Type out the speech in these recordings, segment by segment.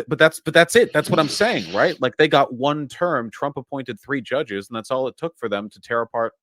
that's it. That's what I'm saying, right? Like, they got one term. Trump appointed 3 judges, and that's all it took for them to tear apart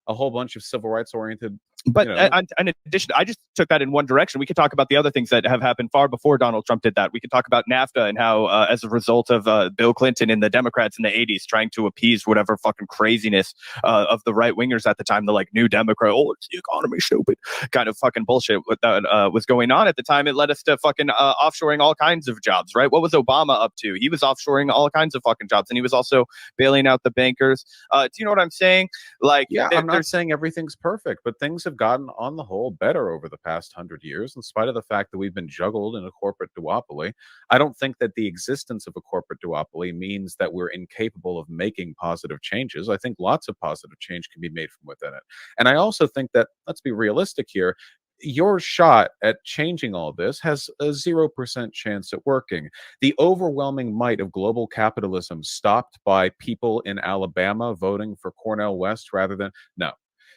a whole bunch of civil rights oriented. But in addition, I just took that in one direction. We could talk about the other things that have happened far before Donald Trump did that. We could talk about NAFTA and how, as a result of Bill Clinton and the Democrats in the 80s trying to appease whatever fucking craziness of the right wingers at the time, the like New Democrat, oh, it's the economy, stupid kind of fucking bullshit that was going on at the time. It led us to fucking offshoring all kinds of jobs, right? What was Obama up to? He was offshoring all kinds of fucking jobs, and he was also bailing out the bankers. Do you know what I'm saying? Like, yeah, I'm not saying everything's perfect, but things have gotten on the whole better over the past 100 years, in spite of the fact that we've been juggled in a corporate duopoly. I don't think that the existence of a corporate duopoly means that we're incapable of making positive changes. I think lots of positive change can be made from within it. And I also think that, let's be realistic here, your shot at changing all this has a 0% chance at working. The overwhelming might of global capitalism stopped by people in Alabama voting for Cornel West rather than...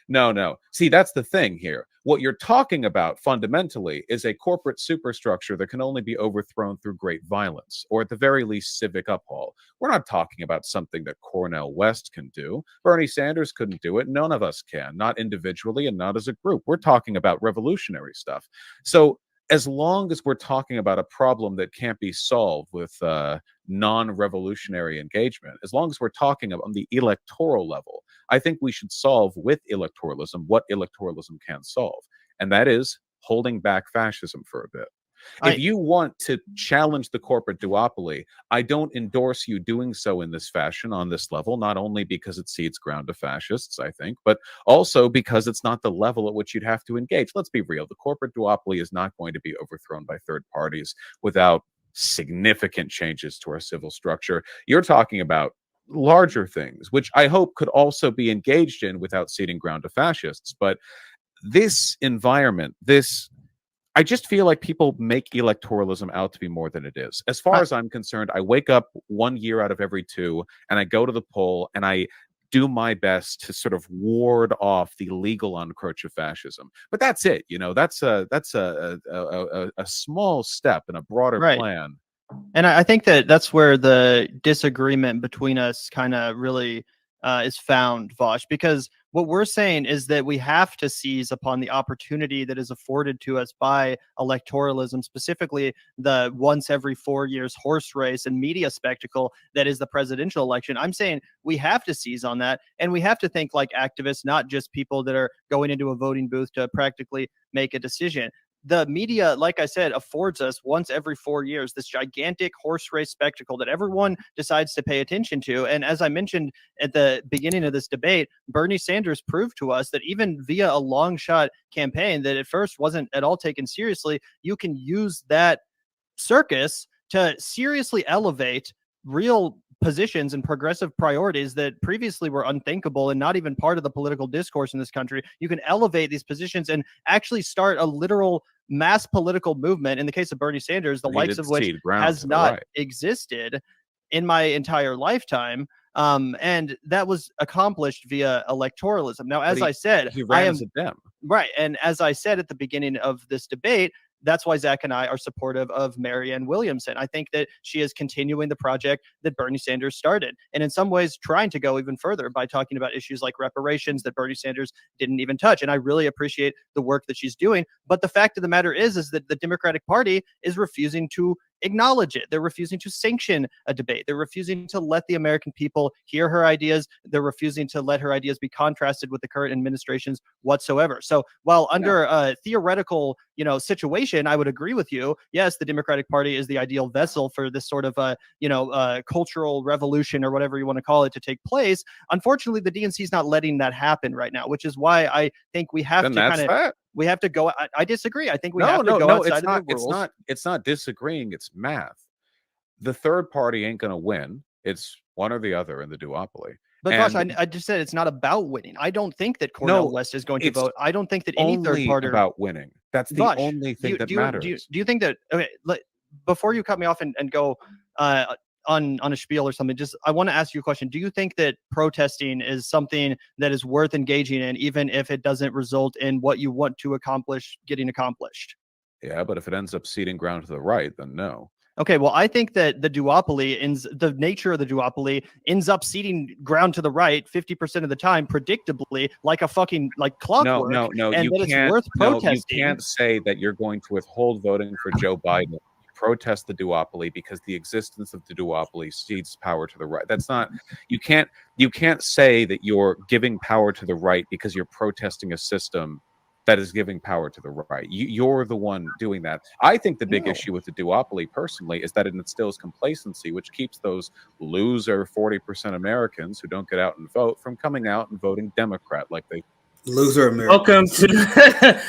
No. See, that's the thing here. What you're talking about fundamentally is a corporate superstructure that can only be overthrown through great violence, or at the very least, civic uphaul. We're not talking about something that Cornel West can do. Bernie Sanders couldn't do it. None of us can, not individually and not as a group. We're talking about revolutionary stuff. So as long as we're talking about a problem that can't be solved with non-revolutionary engagement, as long as we're talking on the electoral level, I think we should solve with electoralism what electoralism can solve, and that is holding back fascism for a bit. If you want to challenge the corporate duopoly, I don't endorse you doing so in this fashion on this level, not only because it cedes ground to fascists, I think, but also because it's not the level at which you'd have to engage. Let's be real. The corporate duopoly is not going to be overthrown by third parties without significant changes to our civil structure. You're talking about larger things, which I hope could also be engaged in without ceding ground to fascists. But this environment, I just feel like people make electoralism out to be more than it is. As far as I'm concerned, I wake up 1 year out of every 2 and I go to the poll and I do my best to sort of ward off the legal encroach of fascism. But that's it. That's a small step in a broader plan. And I think that's where the disagreement between us kind of really is found, Vosh, because what we're saying is that we have to seize upon the opportunity that is afforded to us by electoralism, specifically the once every 4 years horse race and media spectacle that is the presidential election. I'm saying we have to seize on that, and we have to think like activists, not just people that are going into a voting booth to practically make a decision. The media, like I said, affords us once every 4 years this gigantic horse race spectacle that everyone decides to pay attention to. And as I mentioned at the beginning of this debate, Bernie Sanders proved to us that even via a long shot campaign that at first wasn't at all taken seriously, you can use that circus to seriously elevate real positions and progressive priorities that previously were unthinkable and not even part of the political discourse in this country. You can elevate these positions and actually start a literal mass political movement, in the case of Bernie Sanders, the likes of which has not existed in my entire lifetime. And that was accomplished via electoralism. Now, as I said, right. And as I said at the beginning of this debate, that's why Zach and I are supportive of Marianne Williamson. I think that she is continuing the project that Bernie Sanders started, and in some ways trying to go even further by talking about issues like reparations that Bernie Sanders didn't even touch. And I really appreciate the work that she's doing. But the fact of the matter is that the Democratic Party is refusing to acknowledge it. They're refusing to sanction a debate. They're refusing to let the American people hear her ideas. They're refusing to let her ideas be contrasted with the current administration's whatsoever. So while under a theoretical, situation, I would agree with you. Yes, the Democratic Party is the ideal vessel for this sort of cultural revolution or whatever you want to call it to take place. Unfortunately, the DNC is not letting that happen right now, which is why I think we have we have to go. I disagree. I think we have to go outside of the rules. It's not disagreeing. It's math. The third party ain't going to win. It's one or the other in the duopoly. But Vosh, I just said it's not about winning. I don't think that Cornel West is going to vote. I don't think that any third party about winning. That's the only thing that matters. Do you think that? Okay, before you cut me off and go on a spiel or something, I want to ask you a question. Do you think that protesting is something that is worth engaging in, even if it doesn't result in what you want to accomplish getting accomplished? Yeah, but if it ends up ceding ground to the right, then no. Okay, well, I think that the duopoly the nature of the duopoly ends up ceding ground to the right 50% of the time, predictably, like a fucking clockwork. No. And You that it's can't. worth No, you protesting. can't say that you're going to withhold voting for Joe Biden. You protest the duopoly because the existence of the duopoly cedes power to the right. That's not. You can't. You can't say that you're giving power to the right because you're protesting a system that is giving power to the right. You're the one doing that. I think the big issue with the duopoly, personally, is that it instills complacency, which keeps those loser 40% Americans who don't get out and vote from coming out and voting Democrat like they. Loser Americans. Welcome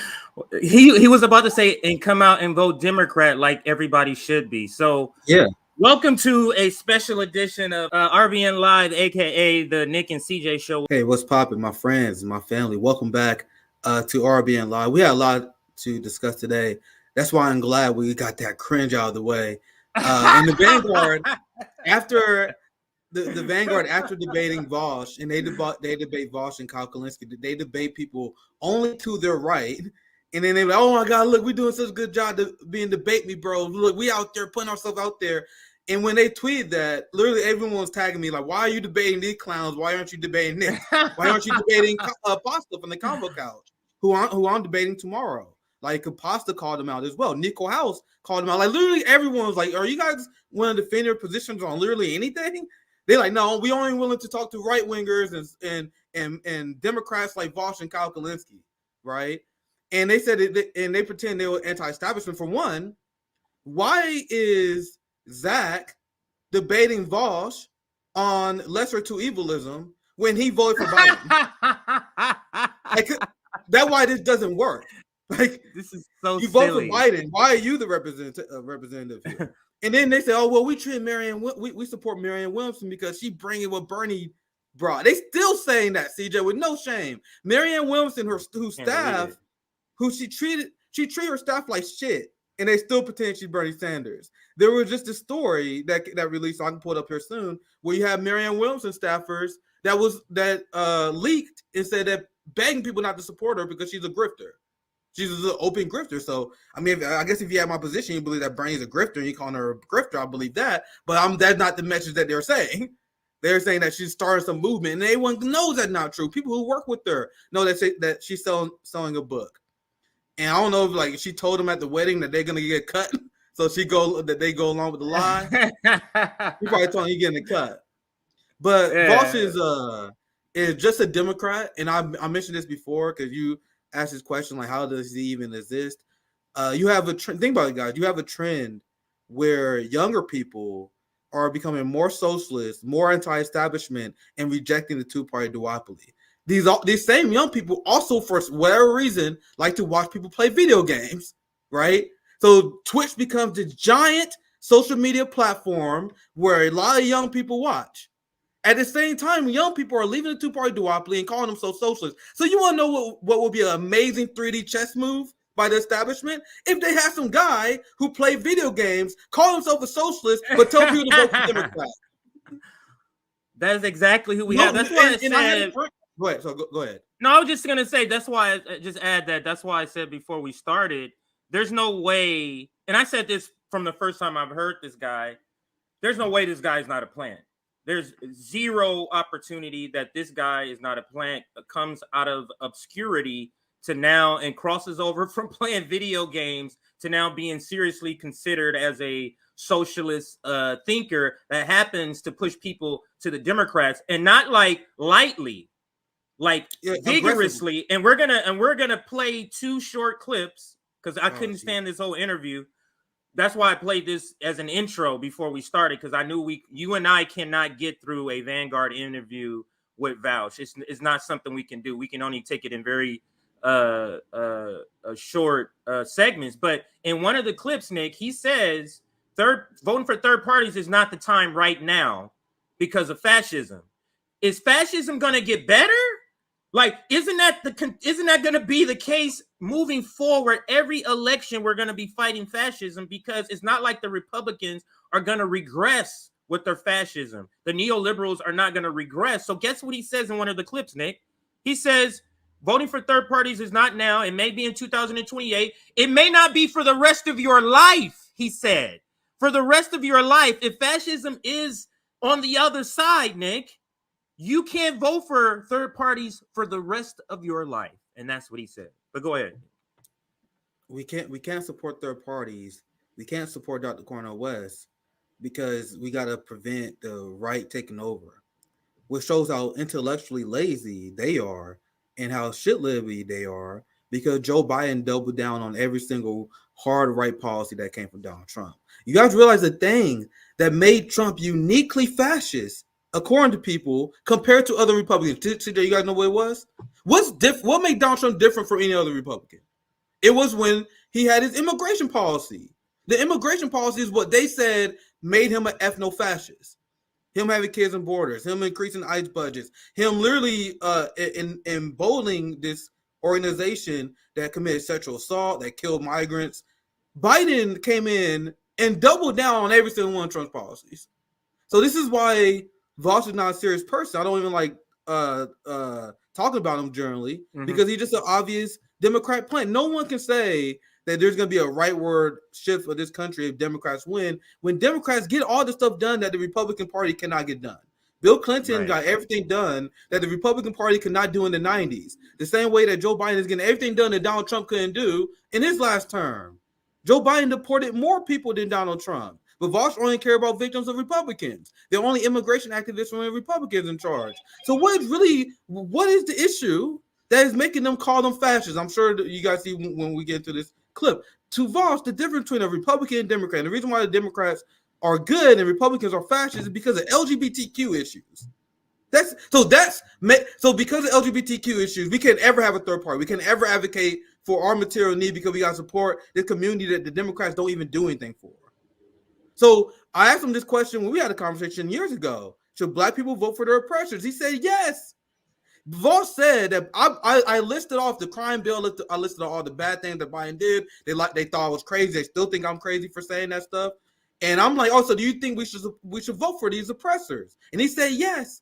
to. He was about to say and come out and vote Democrat like everybody should be. So yeah. Welcome to a special edition of RBN Live, aka the Nick and CJ Show. Hey, what's poppin', my friends, my family? Welcome back to RBN Live. We had a lot to discuss today. That's why I'm glad we got that cringe out of the way. And the Vanguard, after the Vanguard, after debating Vosh, and they debate Vosh and Kyle Kalinske, they debate people only to their right. And then they were like, oh my God, look, we're doing such a good job being debate me, bro. Look, we out there putting ourselves out there. And when they tweeted that, literally everyone was tagging me like, why are you debating these clowns? Why aren't you debating Nick? Why aren't you debating Pasta from the Combo Couch, who I'm debating tomorrow? Like, Pasta called him out as well. Nico House called him out. Like, literally everyone was like, are you guys willing to defend your positions on literally anything? They're like, no, we only willing to talk to right-wingers and Democrats like Vosh and Kyle Kalinske, right? And they said and they pretend they were anti-establishment. For one, why is Zach debating Vosh on lesser to evilism when he voted for Biden? Like, that's why this doesn't work. Like, this is so you silly. vote for Biden. Why are you the representative here? And then they say, oh, well, we support Marianne Williamson because she bringing what Bernie brought. They still saying that, CJ, with no shame. Marianne Williamson, she treated her staff like shit, and they still pretend she's Bernie Sanders. There was just a story that released, so I can pull it up here soon, where you have Marianne Williamson staffers that leaked and said that begging people not to support her because she's a grifter. She's an open grifter. So, I mean, I guess if you have my position, you believe that Bernie's a grifter, and you calling her a grifter, I believe that. But that's not the message that they're saying. They're saying that she's starting some movement, and everyone knows that's not true. People who work with her know that she's selling a book. And I don't know if she told them at the wedding that they're gonna get cut, so they go along with the lie. You probably told them you're getting a cut. But Vosh is just a Democrat, and I mentioned this before because you asked this question like, how does he even exist? You have a trend. Think about it, guys. You have a trend where younger people are becoming more socialist, more anti-establishment, and rejecting the two-party duopoly. These same young people also, for whatever reason, like to watch people play video games, right? So Twitch becomes this giant social media platform where a lot of young people watch. At the same time, young people are leaving the two-party duopoly and calling themselves socialists. So you want to know what would be an amazing 3D chess move by the establishment? If they had some guy who played video games, call himself a socialist, but tell people to vote for Democrats. That is exactly who we have. That's why I said... Go ahead. So go ahead. No, I was just gonna say that's why I just add that. That's why I said before we started, there's no way, and I said this from the first time I've heard this guy. There's no way this guy is not a plant. There's zero opportunity that this guy is not a plant. Comes out of obscurity to now and crosses over from playing video games to now being seriously considered as a socialist thinker that happens to push people to the Democrats, and not like lightly. Vigorously, and we're gonna play two short clips because I couldn't stand this whole interview. That's why I played this as an intro before we started, because I knew you and I cannot get through a Vanguard interview with Vaush. It's not something we can do. We can only take it in very short segments. But in one of the clips, Nick, he says voting for third parties is not the time right now because of fascism. Is fascism going to get better? Like, isn't that going to be the case moving forward? Every election, we're going to be fighting fascism, because it's not like the Republicans are going to regress with their fascism. The neoliberals are not going to regress. So guess what he says in one of the clips, Nick? He says, voting for third parties is not now. It may be in 2028. It may not be for the rest of your life, he said. for the rest of your life. If fascism is on the other side, Nick, you can't vote for third parties for the rest of your life. And that's what he said. But go ahead. We can't support third parties. We can't support Dr. Cornel West because we got to prevent the right taking over, which shows how intellectually lazy they are and how shit-libby they are, because Joe Biden doubled down on every single hard right policy that came from Donald Trump. You guys realize the thing that made Trump uniquely fascist, according to people, compared to other Republicans. Today, you guys know what it was? What made Donald Trump different from any other Republican? It was when he had his immigration policy. The immigration policy is what they said made him an ethno-fascist. Him having kids on borders, him increasing ICE budgets, him literally emboldening this organization that committed sexual assault, that killed migrants. Biden came in and doubled down on every single one of Trump's policies. So this is why Vosh is not a serious person. I don't even like talking about him generally, because he's just an obvious Democrat plan. No one can say that there's going to be a rightward shift for this country if Democrats win, when Democrats get all the stuff done that the Republican Party cannot get done. Bill Clinton got everything done that the Republican Party could not do in the 90s. The same way that Joe Biden is getting everything done that Donald Trump couldn't do in his last term. Joe Biden deported more people than Donald Trump. But Vosh only care about victims of Republicans. They're only immigration activists when Republicans in charge. So what is the issue that is making them call them fascists? I'm sure that you guys see when we get into this clip. To Vosh, the difference between a Republican and Democrat, and the reason why the Democrats are good and Republicans are fascists is because of LGBTQ issues. So because of LGBTQ issues, we can't ever have a third party. We can ever advocate for our material need because we got to support the community that the Democrats don't even do anything for. So I asked him this question when we had a conversation years ago. Should Black people vote for their oppressors? He said yes. Vosh said that I listed off the crime bill. I listed all the bad things that Biden did. They thought I was crazy. They still think I'm crazy for saying that stuff. And I'm like, so do you think we should vote for these oppressors? And he said yes.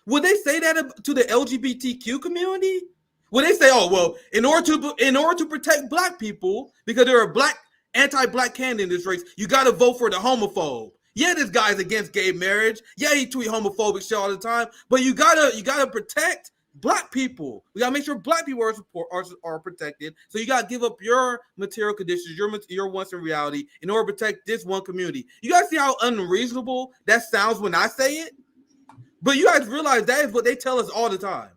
Would they say that to the LGBTQ community? Would they say, oh well, in order to protect Black people, because there are anti-Black candidate in this race, you got to vote for the homophobe. Yeah, this guy's against gay marriage. Yeah, he tweet homophobic shit all the time. But you gotta protect Black people. We gotta make sure Black people are protected. So you gotta give up your material conditions, your wants in reality, in order to protect this one community. You guys see how unreasonable that sounds when I say it? But you guys realize that is what they tell us all the time.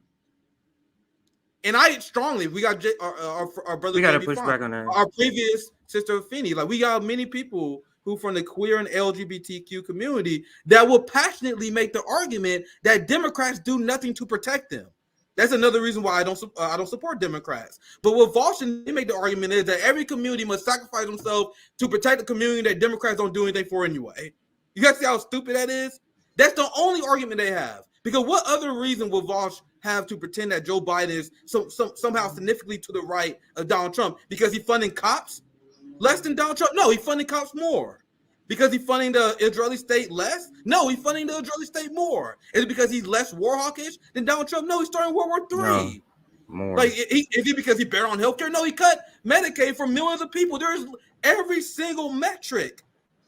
And I strongly, we got our brother. We got to push back on that. Our previous sister Finney, like we got many people who from the queer and LGBTQ community that will passionately make the argument that Democrats do nothing to protect them. That's another reason why I don't support Democrats. But what Vosh and they make the argument is that every community must sacrifice themselves to protect the community that Democrats don't do anything for anyway. You guys see how stupid that is? That's the only argument they have. Because what other reason would Vosh have to pretend that Joe Biden is somehow significantly to the right of Donald Trump? Because he's funding cops less than Donald Trump? No, he's funding cops more. Because he's funding the Israeli state less? No, he's funding the Israeli state more. Is it because he's less war hawkish than Donald Trump? No, he's starting World War III. No, more. Like, is he because he bet on healthcare? No, he cut Medicaid for millions of people. There's every single metric.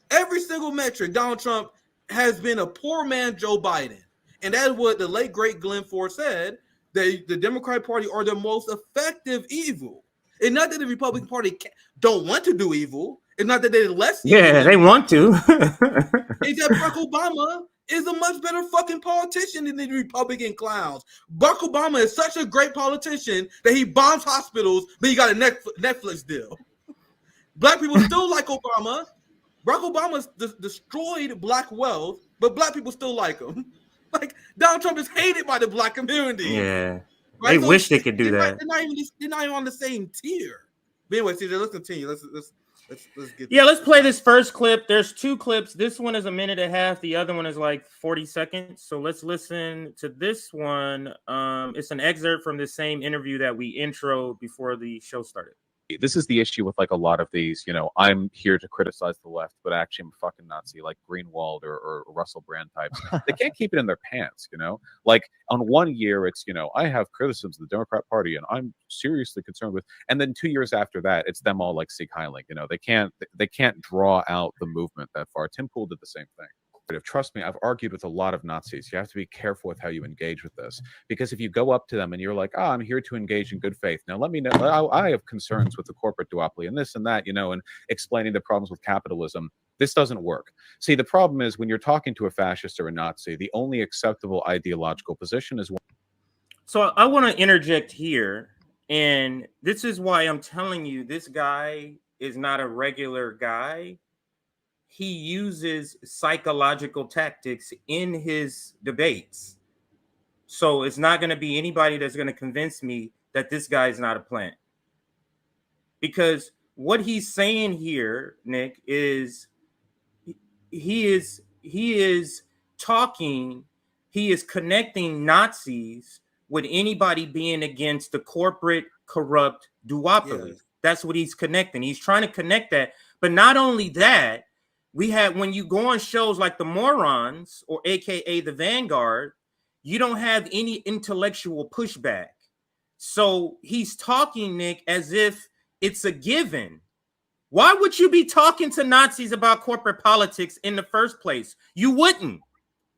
Donald Trump has been a poor man Joe Biden. And that's what the late, great Glenn Ford said, that the Democratic Party are the most effective evil. It's not that the Republican Party don't want to do evil. It's not that they're less evil. Yeah, they want to. It's that Barack Obama is a much better fucking politician than the Republican clowns. Barack Obama is such a great politician that he bombs hospitals, but he got a Netflix deal. Black people still like Obama. Barack Obama destroyed Black wealth, but Black people still like him. Like, Donald Trump is hated by the Black community. Yeah. Right? They wish they could do that. They're not even on the same tier. But anyway, CJ, let's continue. Let's get. Yeah, let's play this first clip. There's two clips. This one is a minute and a half. The other one is like 40 seconds. So let's listen to this one. It's an excerpt from the same interview that we introed before the show started. This is the issue with like a lot of these, I'm here to criticize the left, but actually I'm a fucking Nazi, like Greenwald or Russell Brand types. They can't keep it in their pants. Like on 1 year, it's, I have criticisms of the Democrat Party and I'm seriously concerned with, and then 2 years after that, it's them all like Sieg Heiling. They can't draw out the movement that far. Tim Pool did the same thing. Trust me, I've argued with a lot of Nazis. You have to be careful with how you engage with this, because if you go up to them and you're like, I'm here to engage in good faith. Now, let me know, I have concerns with the corporate duopoly and this and that, and explaining the problems with capitalism. This doesn't work. See, the problem is when you're talking to a fascist or a Nazi, the only acceptable ideological position is one. So I want to interject here. And this is why I'm telling you, this guy is not a regular guy. He uses psychological tactics in his debates. So it's not going to be anybody that's going to convince me that this guy is not a plant. Because what he's saying here, Nick, is he is connecting Nazis with anybody being against the corporate corrupt duopoly. Yeah. That's what he's connecting. He's trying to connect that. But not only that, when you go on shows like The Morons or AKA The Vanguard, you don't have any intellectual pushback. So he's talking, Nick, as if it's a given. Why would you be talking to Nazis about corporate politics in the first place? You wouldn't.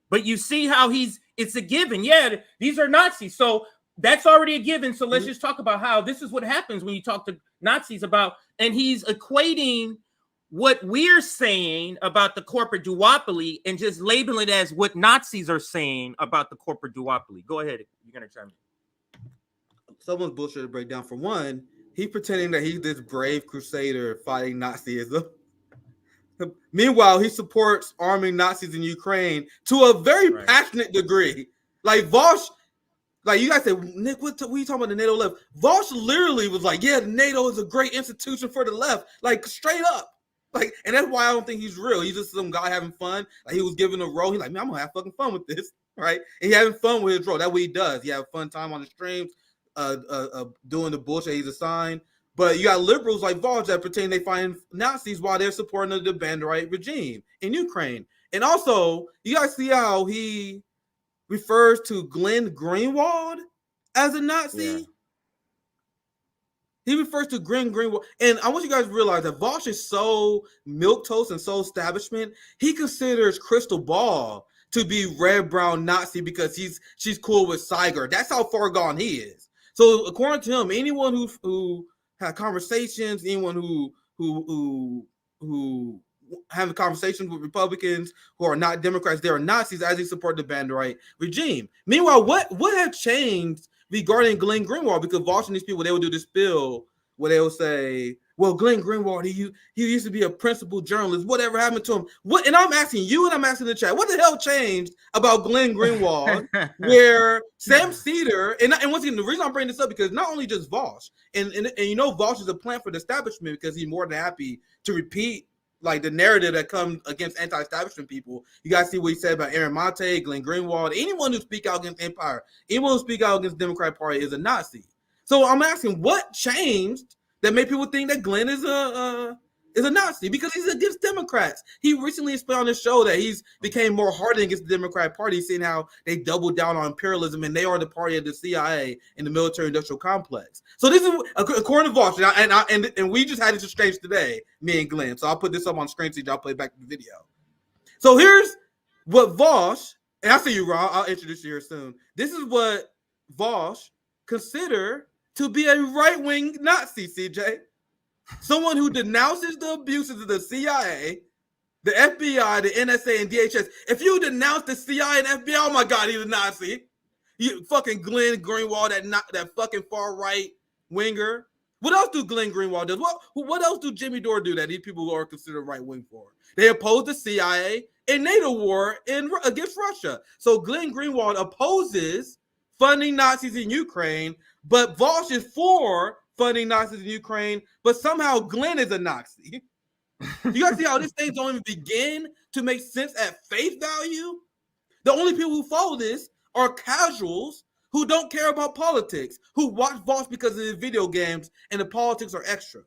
But you see how it's a given. Yeah, these are Nazis. So that's already a given. So let's just talk about how this is what happens when you talk to Nazis about, and he's equating what we're saying about the corporate duopoly and just labeling it as what Nazis are saying about the corporate duopoly. Go ahead. You're going to chime in. Someone's bullshit to break down. For one, he's pretending that he's this brave crusader fighting Nazism. Meanwhile, he supports arming Nazis in Ukraine to a very passionate degree. Like Vosh, like you guys say, Nick, what are you talking about the NATO left? Vosh literally was like, yeah, NATO is a great institution for the left. Like straight up. Like, and that's why I don't think he's real. He's just some guy having fun. Like he was given a role. He's like, man, I'm gonna have fucking fun with this, right? And he having fun with his role. That's what he does. He have fun time on the streams, doing the bullshit he's assigned. But you got liberals like Vosh that pretend they find Nazis while they're supporting the Banderite regime in Ukraine. And also, you guys see how he refers to Glenn Greenwald as a Nazi. Yeah. He refers to Greenwald, and I want you guys to realize that Vosh is so milquetoast and so establishment. He considers Crystal Ball to be red-brown Nazi because she's cool with Saiger. That's how far gone he is. So according to him, anyone who had conversations, anyone who having conversations with Republicans who are not Democrats, they are Nazis as they support the Banderite regime. Meanwhile, what had changed regarding Glenn Greenwald? Because Vosh and these people, they would do this spill where they would say, well, Glenn Greenwald, he used to be a principled journalist. Whatever happened to him? What? And I'm asking you and I'm asking the chat, what the hell changed about Glenn Greenwald where Sam Cedar, and once again, the reason I'm bringing this up because not only just Vosh, and Vosh is a plant for the establishment because he's more than happy to repeat like the narrative that comes against anti-establishment people. You guys see what he said about Aaron Monte, Glenn Greenwald. Anyone who speak out against empire, anyone who speak out against the Democratic Party is a Nazi. So I'm asking, what changed that made people think that Glenn is a Nazi? Because he's against Democrats. He recently explained on his show that he's became more hardened against the Democratic Party, seeing how they doubled down on imperialism and they are the party of the CIA and the military-industrial complex. So this is according to Vosh, and we just had this exchange today, me and Glenn. So I'll put this up on screen so y'all play back the video. So here's what Vosh, and I see you, Ron. I'll introduce you here soon. This is what Vosh consider to be a right-wing Nazi, CJ. Someone who denounces the abuses of the CIA, the FBI, the NSA, and DHS. If you denounce the CIA and FBI, oh my God, he's a Nazi. You fucking Glenn Greenwald, that fucking far-right winger. What else do Glenn Greenwald do? What else do Jimmy Dore do that these people are considered right-wing for? They oppose the CIA and NATO war against Russia. So Glenn Greenwald opposes funding Nazis in Ukraine, but Vosh is for funding Nazis in Ukraine, but somehow Glenn is a Nazi. You guys see how this thing don't even begin to make sense at face value? The only people who follow this are casuals who don't care about politics, who watch Vosh because of the video games and the politics are extra.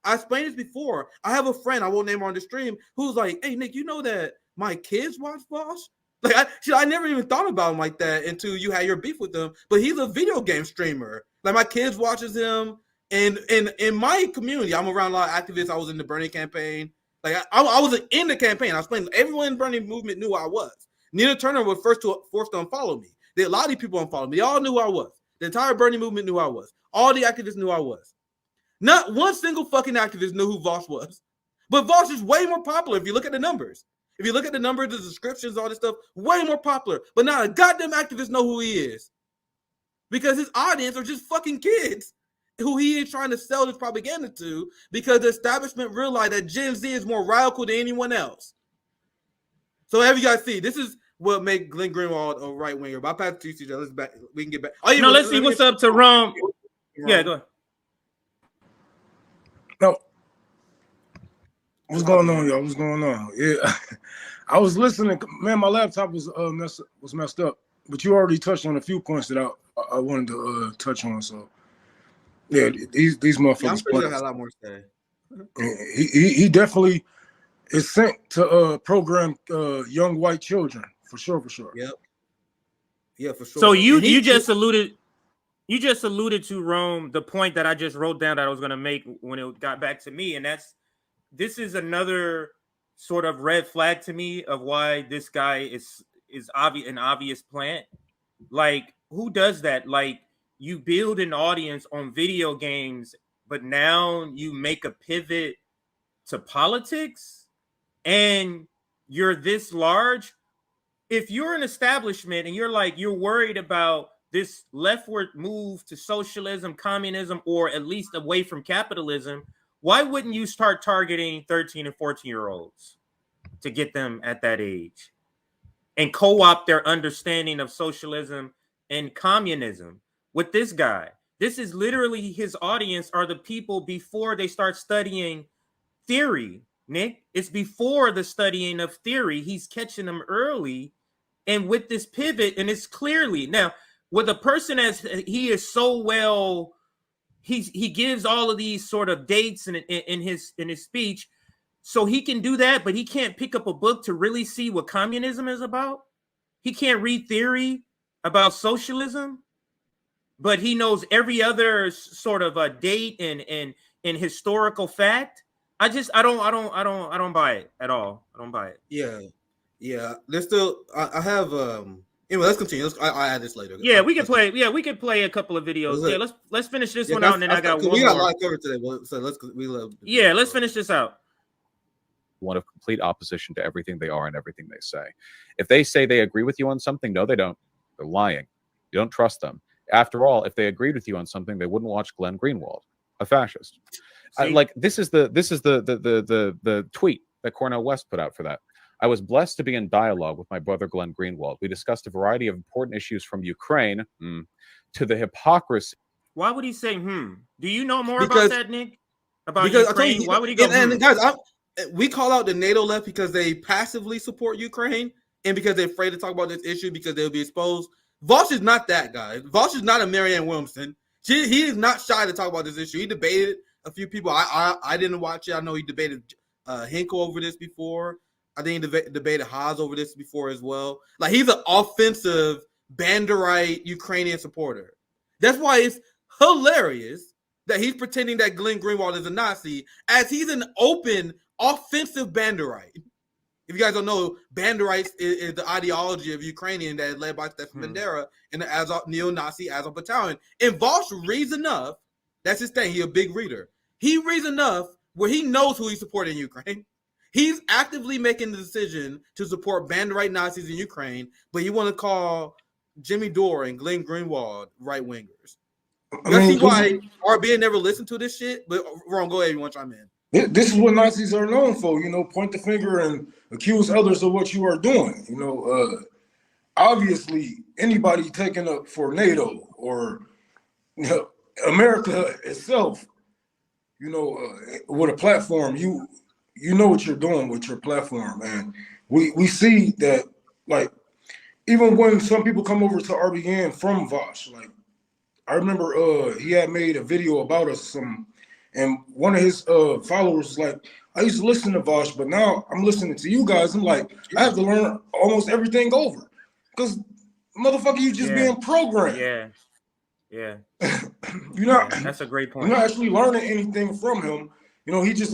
I explained this before. I have a friend, I won't name her on the stream, who's like, hey, Nick, you know that my kids watch Vosh? Like, I never even thought about him like that until you had your beef with him, but he's a video game streamer. Like, my kids watches him, and in my community, I'm around a lot of activists. I was in the Bernie campaign. Like, I was in the campaign. I explained, everyone in the Bernie movement knew who I was. Nina Turner was forced to unfollow me. A lot of these people unfollowed me. They all knew who I was. The entire Bernie movement knew who I was. All the activists knew who I was. Not one single fucking activist knew who Vosh was. But Vosh is way more popular if you look at the numbers. If you look at the numbers, the descriptions, all this stuff, way more popular. But not a goddamn activist know who he is. Because his audience are just fucking kids who he is trying to sell this propaganda to, because the establishment realized that Gen Z is more radical than anyone else. So have you guys see, this is what make Glenn Greenwald a right winger. But I'll pass it to you, CJ. Let's back. We can get back. Oh, No, let's see what's up to Rome. Yeah, go ahead. No. What's going on, y'all? What's going on? Yeah, I was listening. Man, my laptop was messed up. But you already touched on a few points that I wanted to touch on. So yeah, these motherfuckers. Yeah, I'm pretty sure I had a lot more to say. He definitely is sent to program young white children for sure. Yep. Yeah, for sure. So you just alluded to, Rome, the point that I just wrote down that I was going to make when it got back to me, and this is another sort of red flag to me of why this guy is an obvious plant. Like, who does that? Like, you build an audience on video games, but now you make a pivot to politics, and you're this large. If you're an establishment and you're worried about this leftward move to socialism, communism, or at least away from capitalism, why wouldn't you start targeting 13 and 14-year-olds to get them at that age and co-opt their understanding of socialism and communism with this guy? This is literally his audience are the people before they start studying theory, Nick. It's before the studying of theory. He's catching them early. And with this pivot, and it's clearly now with a person as he is so well, he gives all of these sort of dates in his speech, so he can do that, but he can't pick up a book to really see what communism is about. He can't read theory about socialism, but he knows every other sort of a date and historical fact. I don't buy it at all. I don't buy it. Yeah. There's still I have anyway, let's continue. I'll add this later. Yeah, we can play. Yeah, we can play a couple of videos. Yeah, let's finish this one out, and then I got one we got more. a lot covered today, so let's finish this out. One of complete opposition to everything they are and everything they say. If they say they agree with you on something, no, they don't. They're lying. You don't trust them. After all, if they agreed with you on something, they wouldn't watch Glenn Greenwald, a fascist. This is the tweet that Cornel West put out for that. I was blessed to be in dialogue with my brother Glenn Greenwald. We discussed a variety of important issues from Ukraine to the hypocrisy. Why would he say Do you know more about that, Nick? About Ukraine? Why would he go? And guys, we call out the NATO left because they passively support Ukraine and because they're afraid to talk about this issue because they'll be exposed. Vosh is not that guy. Vosh is not a Marianne Williamson. He is not shy to talk about this issue. He debated a few people. I didn't watch it. I know he debated Hinkle over this before. I think he debated Haas over this before as well. Like, he's an offensive Banderite Ukrainian supporter. That's why it's hilarious that he's pretending that Glenn Greenwald is a Nazi, as he's an open offensive Banderite. If you guys don't know, Banderites is the ideology of Ukrainian that is led by Stefan Bandera and the Azov neo-Nazi Azov battalion. And Vosh reads enough. That's his thing. He's a big reader. He reads enough where he knows who he's supporting in Ukraine. He's actively making the decision to support Banderite Nazis in Ukraine, but you want to call Jimmy Dore and Glenn Greenwald right-wingers. You see why RBN never listened to this shit? But Ron, go ahead. You want to chime in? This is what Nazis are known for, point the finger and accuse others of what you are doing. Obviously, anybody taking up for NATO or America itself, with a platform, you know what you're doing with your platform, and we see that, like, even when some people come over to RBN from Vosh, like I remember he had made a video about us, and one of his followers was like, I used to listen to Vosh, but now I'm listening to you guys. I'm like, I have to learn almost everything over. Because motherfucker, you just being programmed. Yeah. That's a great point. You're not actually learning anything from him. You know, he just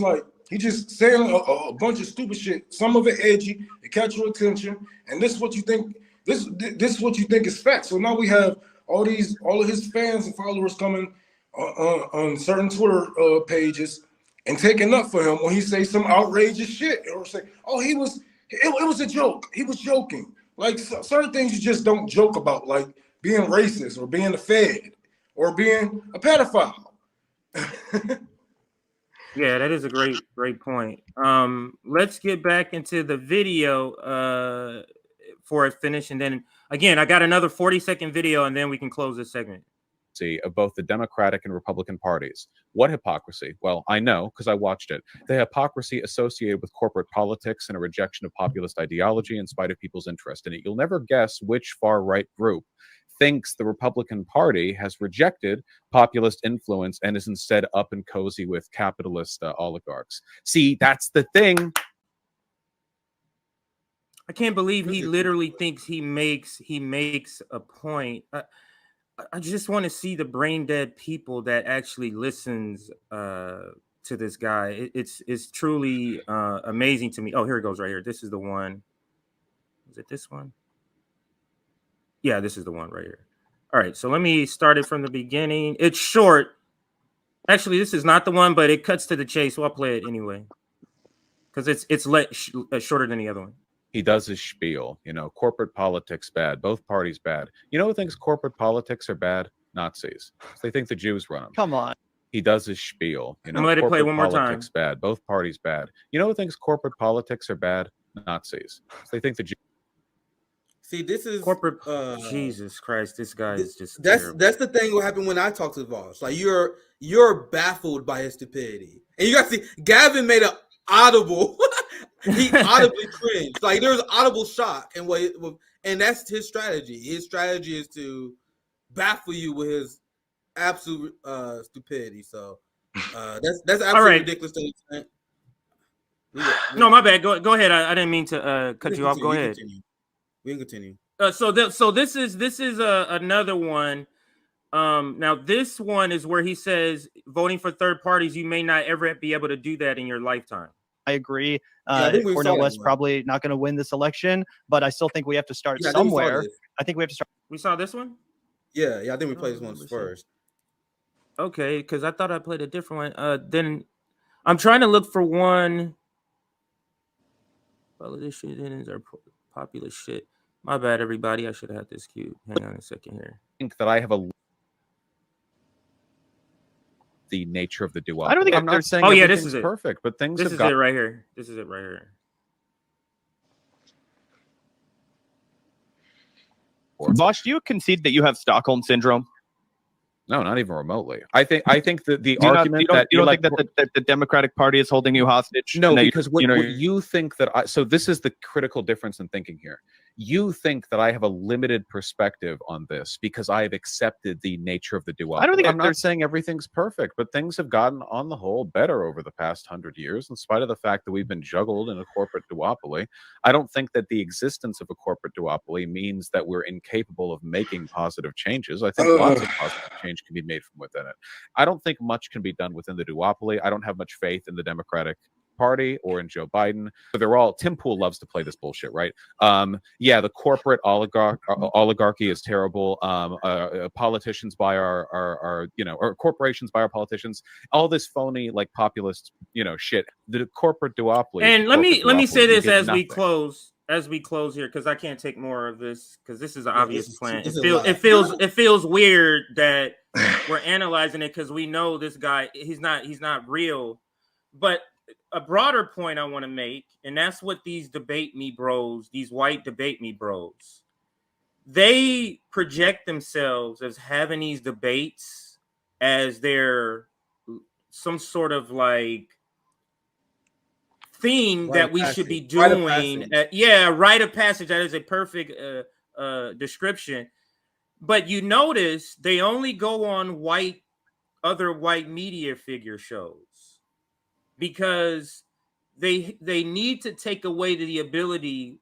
saying a bunch of stupid shit. Some of it edgy, it catch your attention, and this is what you think. This is what you think is fact. So now we have all of his fans and followers coming on certain Twitter pages and taking up for him when he say some outrageous shit, or say, "Oh, it was a joke. He was joking." Like certain things you just don't joke about, like being racist or being a Fed or being a pedophile. Yeah, that is a great point. Let's get back into the video for it finished, and then again, I got another 40-second video, and then we can close this segment. Of both the Democratic and Republican parties. What hypocrisy? Well, I know because I watched it. The hypocrisy associated with corporate politics and a rejection of populist ideology in spite of people's interest in it. You'll never guess which far-right group thinks the Republican Party has rejected populist influence and is instead up and cozy with capitalist oligarchs. See, that's the thing. I can't believe he literally thinks he makes a point. I just want to see the brain dead people that actually listens to this guy. It's truly amazing to me. Oh, here it goes right here. This is the one. Is it this one? Yeah, this is the one right here. All right, so let me start it from the beginning. It's short. Actually, this is not the one, but it cuts to the chase, so I'll play it anyway. Because it's shorter than the other one. He does his spiel, corporate politics bad, both parties bad. You know who thinks corporate politics are bad? Nazis. They think the Jews run them. Come on. He does his spiel. I'm gonna let it play one more time. Politics bad, both parties bad. You know who thinks corporate politics are bad? Nazis. They think the Jews. See, this is corporate. Jesus Christ, this guy is just. That's the thing. What happened when I talked to Vosh? Like you're baffled by his stupidity, and you got to see Gavin made an audible. He audibly cringed. Like there was audible shock, and that's his strategy. His strategy is to baffle you with his absolute stupidity. So that's absolutely ridiculous. No, my bad. Go ahead. I didn't mean to cut you off. Go ahead. We can continue. So this is another one. Now this one is where he says voting for third parties, you may not ever be able to do that in your lifetime. I agree. Cornel West probably not going to win this election, but I still think we have to start somewhere. I think we have to start. We saw this one? Yeah. I think we played this one first. Okay, because I thought I played a different one. Then I'm trying to look for one. Politicians are populist shit. My bad, everybody. I should have had this queued. Hang on a second here. I think that I have the nature of the duopoly. I don't think I'm not saying this is perfect, but things this have is it right here. This is it right here. Vosh, do you concede that you have Stockholm syndrome? No, not even remotely. I think that the argument that you don't think that the Democratic Party is holding you hostage. No, because what you think that so this is the critical difference in thinking here. You think that I have a limited perspective on this because I have accepted the nature of the duopoly. I don't think I'm not saying everything's perfect, but things have gotten on the whole better over the past 100 years, in spite of the fact that we've been juggled in a corporate duopoly. I don't think that the existence of a corporate duopoly means that we're incapable of making positive changes. I think lots of positive change can be made from within it. I don't think much can be done within the duopoly. I don't have much faith in the Democratic Party or in Joe Biden. So they're all, Tim Pool loves to play this bullshit, right? The corporate oligarchy is terrible. Politicians buy our or corporations buy our politicians. All this phony like populist shit. The corporate duopoly. And let me say this as we close here, because I can't take more of this, because this is an obvious plan. It feels weird that we're analyzing it because we know this guy, he's not real. But a broader point I want to make, and that's what these debate me bros, these white debate me bros, they project themselves as having these debates as their some sort of like thing that we should be doing. Rite of passage. That is a perfect description. But you notice they only go on other white media figure shows because they need to take away the ability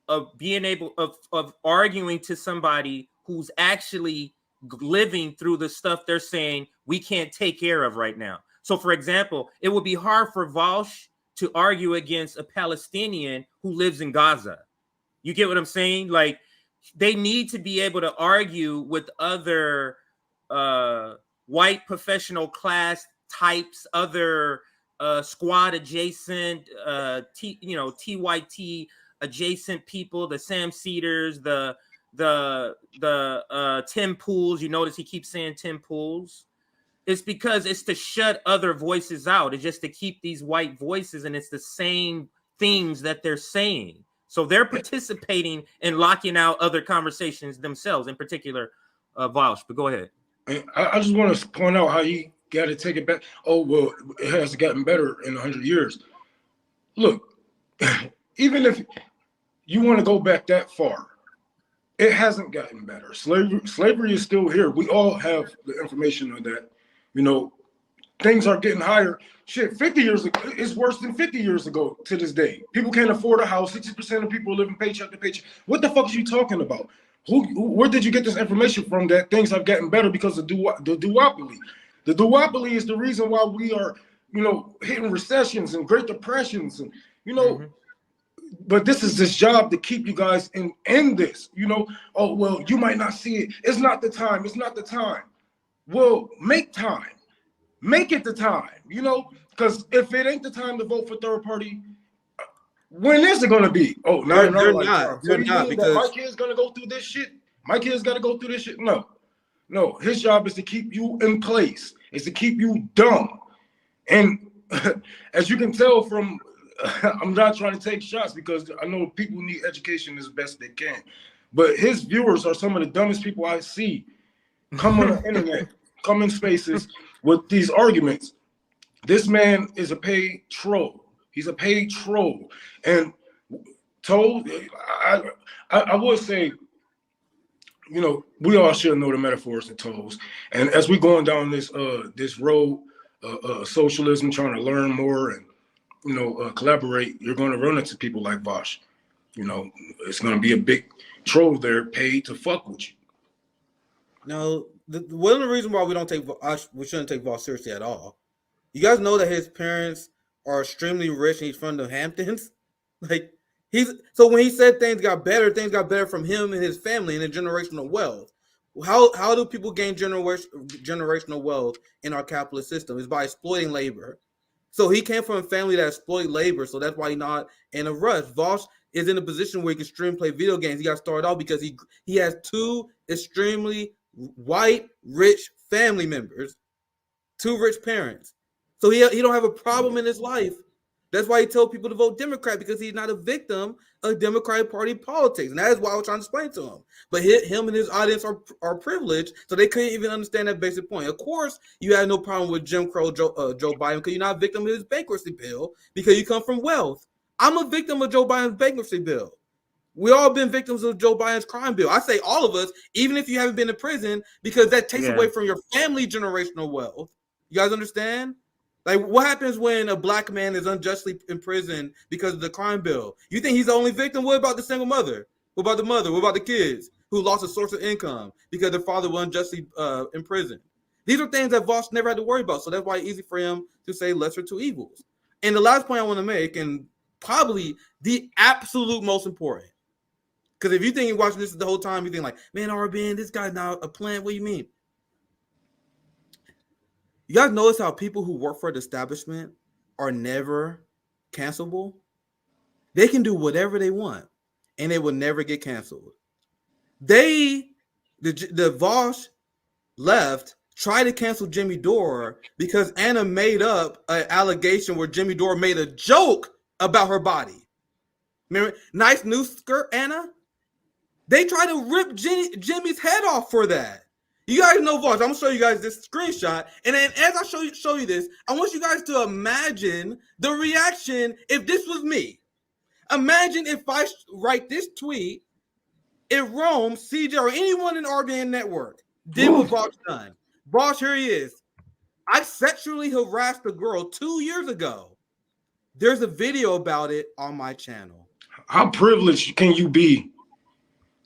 of being able of arguing to somebody who's actually living through the stuff they're saying we can't take care of right now. So, for example, it would be hard for Vosh to argue against a Palestinian who lives in Gaza. You get what I'm saying? Like, they need to be able to argue with other white professional class types, other squad adjacent, TYT adjacent people, the Sam Cedars, the Tim Pools. You notice he keeps saying Tim Pools. It's because it's to shut other voices out. It's just to keep these white voices, and it's the same things that they're saying. So they're participating in locking out other conversations themselves, in particular, Vosh. But go ahead. I just want to point out how he got to take it back. Oh, well, it has gotten better in 100 years. Look, even if you want to go back that far, it hasn't gotten better. Slavery is still here. We all have the information on that. You know, things are getting higher. Shit, 50 years ago, it's worse than 50 years ago to this day. People can't afford a house. 60% of people are living paycheck to paycheck. What the fuck are you talking about? Where did you get this information from that things have gotten better because of the duopoly? The duopoly is the reason why we are, you know, hitting recessions and Great Depressions and, you know, but this is this job to keep you guys in this, you know. Oh, well, you might not see it. It's not the time. It's not the time. Well, make time. Make it the time, you know, because if it ain't the time to vote for third party, when is it going to be? Oh, no, they're not. They're not, because my kid's going to go through this shit. My kid's got to go through this shit. No, his job is to keep you in place. Is to keep you dumb. And as you can tell from, I'm not trying to take shots because I know people need education as best they can. But his viewers are some of the dumbest people I see come on the internet, come in spaces with these arguments. This man is a paid troll. He's a paid troll. And I would say, you know, we all should know the metaphors and tolls. And as we're going down this road, socialism, trying to learn more and, you know, collaborate, you're going to run into people like Vosh. You know, it's going to be a big troll there paid to fuck with you. No, one of the reasons why we shouldn't take Vosh seriously at all. You guys know that his parents are extremely rich and he's from the Hamptons. Like, so when he said things got better from him and his family and the generational wealth. How do people gain generational wealth in our capitalist system? Is by exploiting labor. So he came from a family that exploit labor, so that's why he's not in a rush. Vosh is in a position where he can stream play video games. He got started out because he has two extremely white rich family members, two rich parents. So he don't have a problem in his life. That's why he told people to vote Democrat, because he's not a victim of Democratic Party politics. And that is why I was trying to explain to him. But him and his audience are privileged, so they couldn't even understand that basic point. Of course, you have no problem with Jim Crow Joe Biden because you're not a victim of his bankruptcy bill because you come from wealth. I'm a victim of Joe Biden's bankruptcy bill. We all been victims of Joe Biden's crime bill. I say all of us, even if you haven't been in prison, because that takes away from your family generational wealth. You guys understand? Like, what happens when a black man is unjustly imprisoned because of the crime bill? You think he's the only victim? What about the single mother? What about the mother? What about the kids who lost a source of income because their father was unjustly imprisoned? These are things that Vosh never had to worry about. So that's why it's easy for him to say lesser two evils. And the last point I want to make, and probably the absolute most important, because if you think you're watching this the whole time, you think like, man, RBN, this guy's not a plant. What do you mean? You guys notice how people who work for the establishment are never cancelable? They can do whatever they want, and they will never get canceled. The Vosh left tried to cancel Jimmy Dore because Anna made up an allegation where Jimmy Dore made a joke about her body. Remember, nice new skirt, Anna? They tried to rip Jimmy's head off for that. You guys know Vosh. I'm going to show you guys this screenshot. And then as I show you this, I want you guys to imagine the reaction if this was me. Imagine if I write this tweet If Rome, CJ, or anyone in RBN Network did what Vosh done, Vosh, here he is. I sexually harassed a girl 2 years ago. There's a video about it on my channel. How privileged can you be?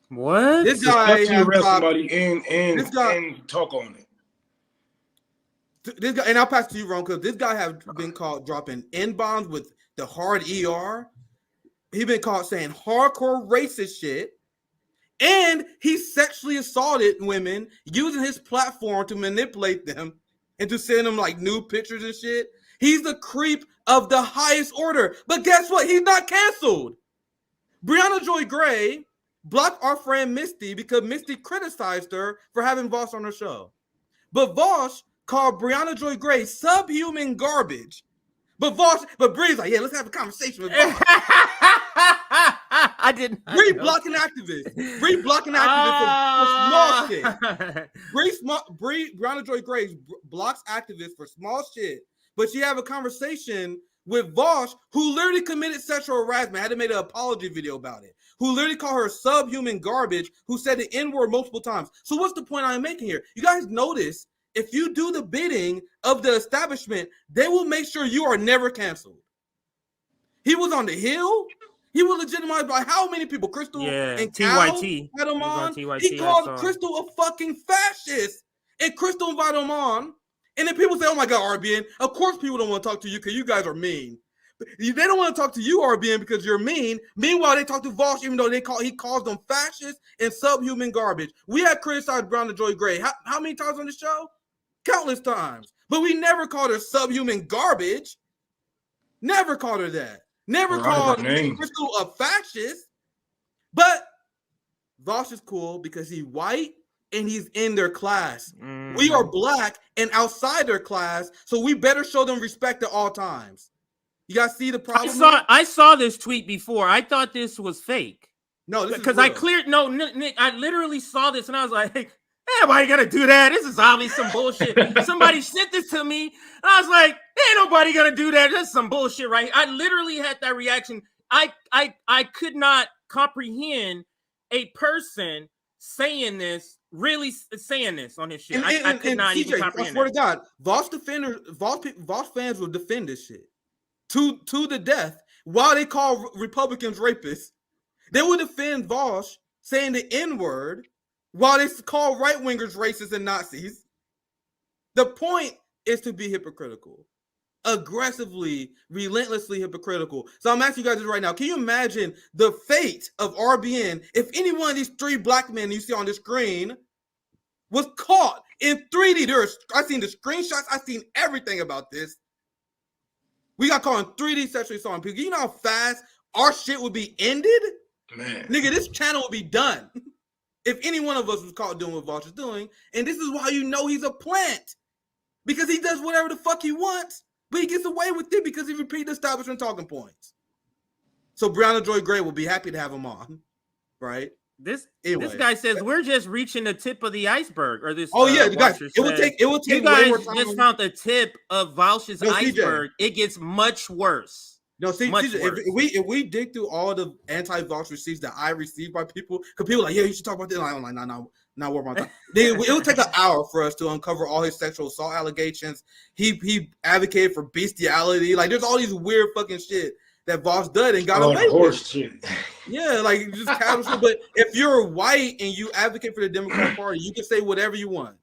What? This guy To arrest somebody and talk on it. This guy, and I'll pass it to you, Ron, because this guy has been caught dropping N-bombs with the hard ER. He's been caught saying hardcore racist shit. And he sexually assaulted women using his platform to manipulate them and to send them like nude pictures and shit. He's the creep of the highest order. But guess what? He's not canceled. Brianna Joy Gray blocked our friend Misty because Misty criticized her for having Vosh on her show. But Vosh called Brianna Joy Gray subhuman garbage. But Bree's like, yeah, let's have a conversation with Vosh. I didn't. Bree blocking activists. Bree blocking activists for small shit. Brianna Joy Gray blocks activists for small shit. But she have a conversation with Vosh, who literally committed sexual harassment, had to make an apology video about it, who literally called her subhuman garbage, who said the N-word multiple times. So what's the point I'm making here? You guys notice, if you do the bidding of the establishment, they will make sure you are never canceled. He was on the Hill. He was legitimized by how many people? Crystal and TYT had him on. He called Crystal a fucking fascist, and Crystal invited him on. And then people say, "Oh my God, RBN." Of course, people don't want to talk to you because you guys are mean. They don't want to talk to you, RBN, because you're mean. Meanwhile, they talk to Vosh, even though he calls them fascists and subhuman garbage. We have criticized Brianna Joy Gray how many times on the show? Countless times. But we never called her subhuman garbage. Never called her that. Never called Crystal a fascist. But Vosh is cool because he's white and he's in their class. Mm-hmm. We are black and outside their class, so we better show them respect at all times. You guys see the problem? I saw this tweet before. I thought this was fake. No, this because Nick, I literally saw this and I was like, hey, nobody gonna do that. This is obviously some bullshit. Somebody sent this to me, and I was like, ain't nobody gonna do that. That's some bullshit, right? I literally had that reaction. I could not comprehend a person saying this, really saying this on his shit. I could not even comprehend. I swear to God, Vosh fans will defend this shit to the death while they call Republicans rapists. They will defend Vosh saying the N-word while they call right-wingers racist and Nazis. The point is to be hypocritical. Aggressively, relentlessly hypocritical. So I'm asking you guys this right now. Can you imagine the fate of RBN if any one of these three black men you see on the screen was caught in 3D? I've seen the screenshots. I've seen everything about this. We got caught in 3D sexually assaulting people. You know how fast our shit would be ended? Man. Nigga, this channel would be done if any one of us was caught doing what Vosh is doing. And this is why you know he's a plant. Because he does whatever the fuck he wants, but he gets away with it because he repeats establishment talking points. So Brianna Joy Gray will be happy to have him on, right? This guy says we're just reaching the tip of the iceberg, or this. Guys, it will take. You guys just found the tip of Vaush's iceberg. CJ. It gets much worse. No, see, if we dig through all the anti-Vosh receipts that I received by people, because people are like, yeah, you should talk about this. I'm like, no, not worth my time. It will take an hour for us to uncover all his sexual assault allegations. He advocated for bestiality. Like, there's all these weird fucking shit that Vosh did and got away with. Shit. Yeah, like just casual shit. But if you're white and you advocate for the Democratic Party, you can say whatever you want.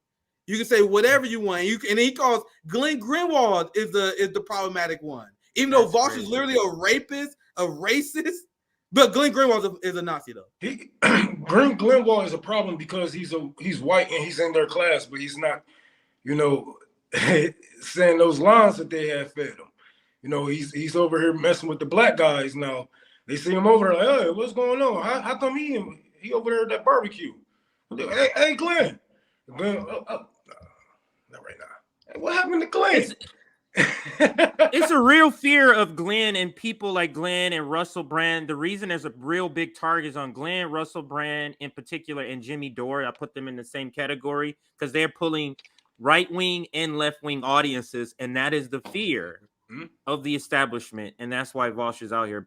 You can say whatever you want. And he calls Glenn Greenwald is the problematic one. Even though Vosh is literally a rapist, a racist, but Glenn Greenwald is a Nazi though. Greenwald is a problem because he's white and he's in their class, but he's not, saying those lines that they have fed him. He's over here messing with the black guys now. They see him over there like, hey, what's going on? How come he over there at that barbecue? Hey, Glenn, not right now. Hey, what happened to Glenn? It's a real fear of Glenn and people like Glenn and Russell Brand. The reason there's a real big target is on Glenn, Russell Brand in particular, and Jimmy Dore. I put them in the same category because they're pulling right-wing and left-wing audiences, and that is the fear of the establishment, and that's why Vosh is out here.